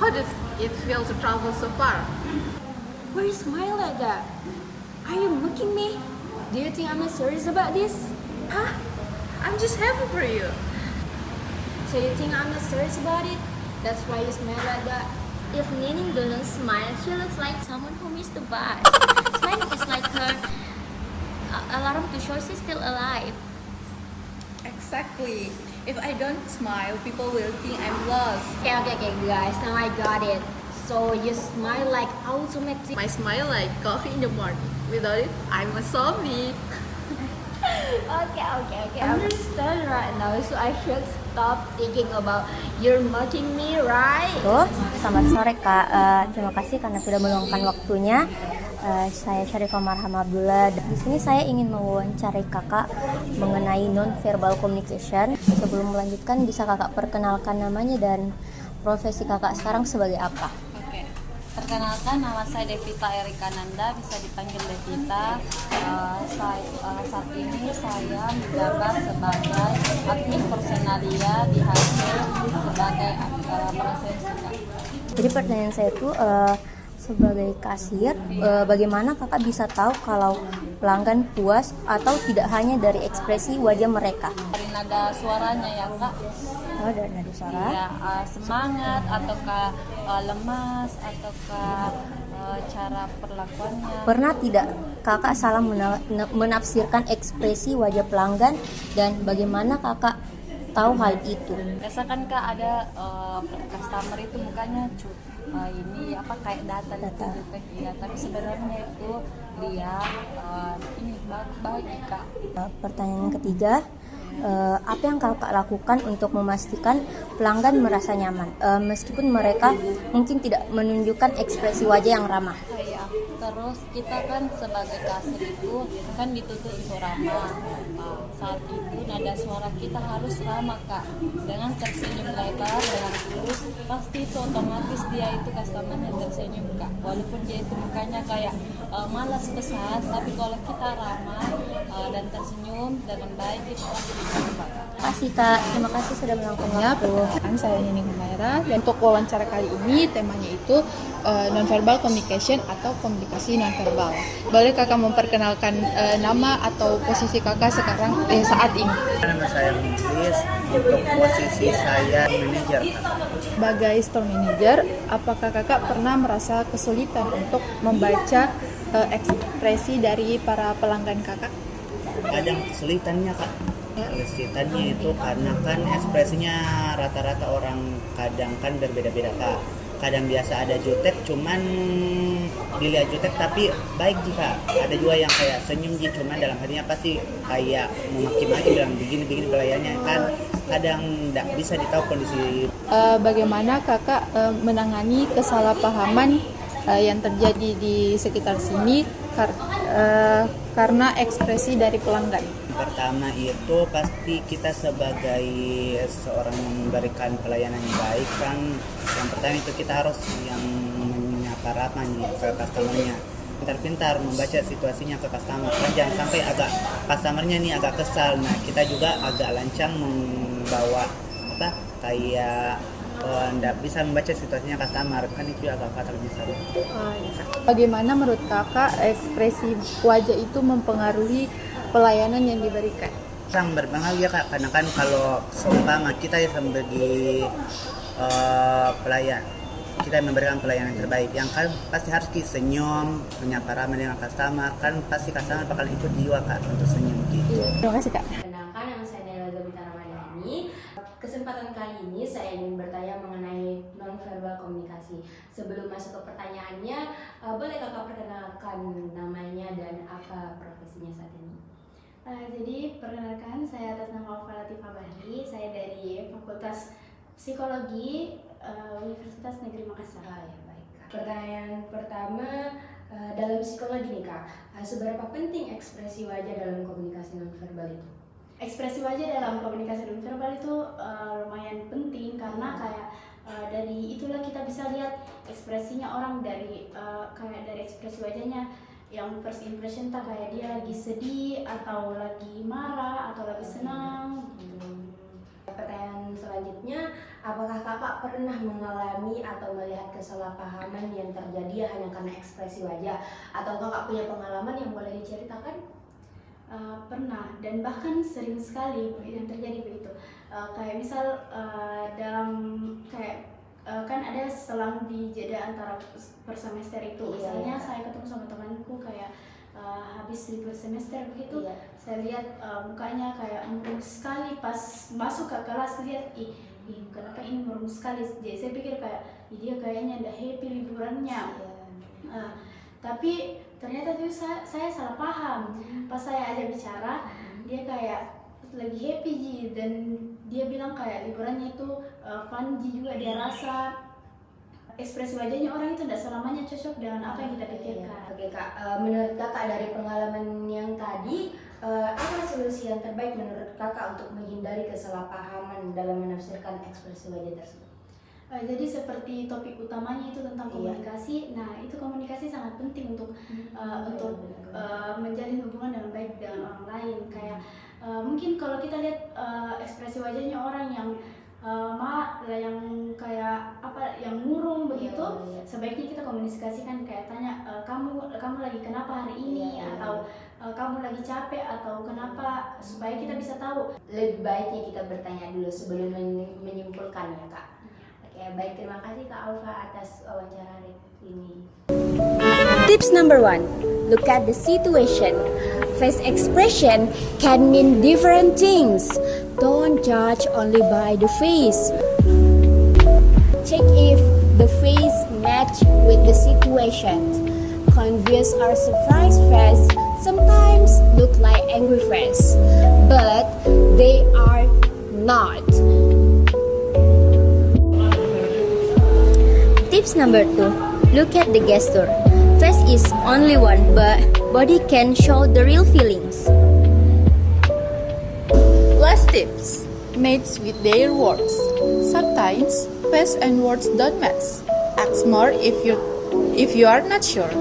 How does it feel to travel so far? Why you smile like that? Are you mocking me? Do you think I'm not serious about this? Huh? I'm just happy for you. So you think I'm not serious about it? That's why you smile like that. If Nining doesn't smile, she looks like someone who missed the bus. Smiling is like her alarm to show she's still alive. Exactly. If I don't smile, people will think I'm lost. Okay, guys, now I got it. So you smile like automatic. I smile like coffee in the morning. Without it, I'm a zombie. Okay. I understand right now, so I should stop thinking about you're mocking me, right? Selamat sore Kak. Terima kasih karena sudah meluangkan waktunya. Saya Syarifah Marham Abdullah. Di sini saya ingin mewawancarai Kakak mengenai non-verbal communication. Sebelum melanjutkan, bisa Kakak perkenalkan namanya dan profesi Kakak sekarang sebagai apa? Oke, perkenalkan nama saya Devita Erika Nanda, bisa dipanggil Devita. Saat ini saya menjabat sebagai admin personalia di hasil sebagai prasensia. Jadi pertanyaan saya itu sebagai kasir, bagaimana Kakak bisa tahu kalau pelanggan puas atau tidak hanya dari ekspresi wajah mereka? Dari nada suaranya ya Kak. Oh, dari nada suara. Ya, semangat ataukah lemas ataukah cara perlakuannya. Pernah tidak Kakak salah menafsirkan ekspresi wajah pelanggan dan bagaimana Kakak tahu hal itu? Biasakan Kak ada customer itu mukanya ini apa kayak data gitu ya, tapi sebenarnya itu dia ini baik Kak. Pertanyaan ketiga, apa yang Kakak lakukan untuk memastikan pelanggan merasa nyaman meskipun mereka mungkin tidak menunjukkan ekspresi wajah yang ramah? Ya, terus kita kan sebagai kasir itu kan dituntut untuk ramah. Saat itu nada suara kita harus ramah Kak, dengan tersenyum lebar dengan tulus, pasti itu otomatis dia itu customernya tersenyum Kak, walaupun dia itu mukanya kayak malas pesan, tapi kalau kita ramah dan tersenyum dengan baik itu pasti bisa Kak. Terima kasih Kak, terima kasih sudah meluangkan waktu. Saya Nining Humaira dan untuk wawancara kali ini temanya itu nonverbal communication atau komunikasi nonverbal. Boleh Kakak memperkenalkan nama atau posisi Kakak sekarang saat ini? Nama saya Mukhlis, untuk posisi saya manajer. Sebagai store manager, apakah Kakak pernah merasa kesulitan untuk membaca ekspresi dari para pelanggan Kakak? Kadang kesulitannya Kak. Kesulitannya itu karena kan ekspresinya rata-rata orang kadang kan berbeda-beda Kak. Kadang biasa ada jutek, cuman dilihat jutek tapi baik jika ada juga yang kayak senyum gitu, cuman dalam hatinya pasti kayak memaki-maki bilang begini pelayannya kan. Kadang tidak bisa ditahu kondisi. Bagaimana Kakak menangani kesalahpahaman yang terjadi di sekitar sini karena ekspresi dari pelanggan? Pertama itu pasti kita sebagai seorang yang memberikan pelayanan yang baik kan, yang pertama itu kita harus yang menyapa ramah ke customernya, pintar-pintar membaca situasinya ke customer kan, jangan sampai agak customernya nih agak kesal, nah kita juga agak lancang membawa kayak tidak bisa membaca situasinya customer kan, itu agak fatal bisa. Bagaimana menurut Kakak ekspresi wajah itu mempengaruhi pelayanan yang diberikan? Sangat berpengaruh ya Kak, karena kan kalau seumpama kita sebagai pelayan, kita memberikan pelayanan terbaik, yang kan pasti harus senyum, menyapa ramah dengan customer, kan pasti customer bakal ikut juga Kak untuk senyum gitu. Terima kasih Kak. Perkenalkan, nama saya Naila Gabita Ramadhani. Kesempatan kali ini saya ingin bertanya mengenai nonverbal komunikasi. Sebelum masuk ke pertanyaannya, boleh Kakak perkenalkan namanya dan apa profesinya saat ini? Jadi perkenalkan, saya atas nama Alfa Latifah Bahri, saya dari Fakultas Psikologi Universitas Negeri Makassar. Ya, baik. Pertanyaan pertama, dalam psikologi nih Kak, seberapa penting ekspresi wajah dalam komunikasi nonverbal itu? Ekspresi wajah dalam komunikasi nonverbal itu lumayan penting karena kayak dari itulah kita bisa lihat ekspresinya orang dari kayak dari ekspresi wajahnya. Yang first impression tak kayak dia lagi sedih atau lagi marah atau lagi senang gitu. Pertanyaan selanjutnya, apakah kakak pernah mengalami atau melihat kesalahpahaman yang terjadi hanya karena ekspresi wajah? Atau kakak punya pengalaman yang boleh diceritakan? Pernah, dan bahkan sering sekali yang terjadi begitu. Kayak misal dalam kayak kan ada selang di jeda antara per semester itu. Misalnya saya ketemu sama temanku kayak habis libur semester begitu, saya lihat mukanya kayak murung sekali pas masuk ke kelas, lihat ih kenapa ini murung sekali. Jadi saya pikir kayak dia kayaknya udah happy liburannya. Tapi ternyata itu saya salah paham. Pas saya ajak bicara, dia kayak lagi happy Ji, dan dia bilang kayak liburannya itu fun Ji juga, dia rasa ekspresi wajahnya orang itu tidak selamanya cocok dengan apa yang kita pikirkan. Oke kak, menurut kakak dari pengalaman yang tadi, apa solusi yang terbaik menurut kakak untuk menghindari kesalahpahaman dalam menafsirkan ekspresi wajah tersebut? Jadi seperti topik utamanya itu tentang komunikasi. Nah, itu komunikasi sangat penting untuk menjalin hubungan dengan baik dengan orang lain. Kayak mungkin kalau kita lihat ekspresi wajahnya orang yang yang kayak apa, yang murung begitu, sebaiknya kita komunikasikan, kayak tanya kamu lagi kenapa hari ini, atau kamu lagi capek atau kenapa, supaya kita bisa tahu. Lebih baiknya kita bertanya dulu sebelum menyimpulkan ya kak. Oke, baik, terima kasih Kak Alfa atas wawancara hari ini. Tips number 1, look at the situation. Face expression can mean different things. Don't judge only by the face. Check if the face match with the situation. Confused or surprised face sometimes look like angry face, but they are not. Tips number 2, look at the gesture. Face is only one, but body can show the real feelings. Last tips, match with their words. Sometimes face and words don't match. Ask more if you are not sure.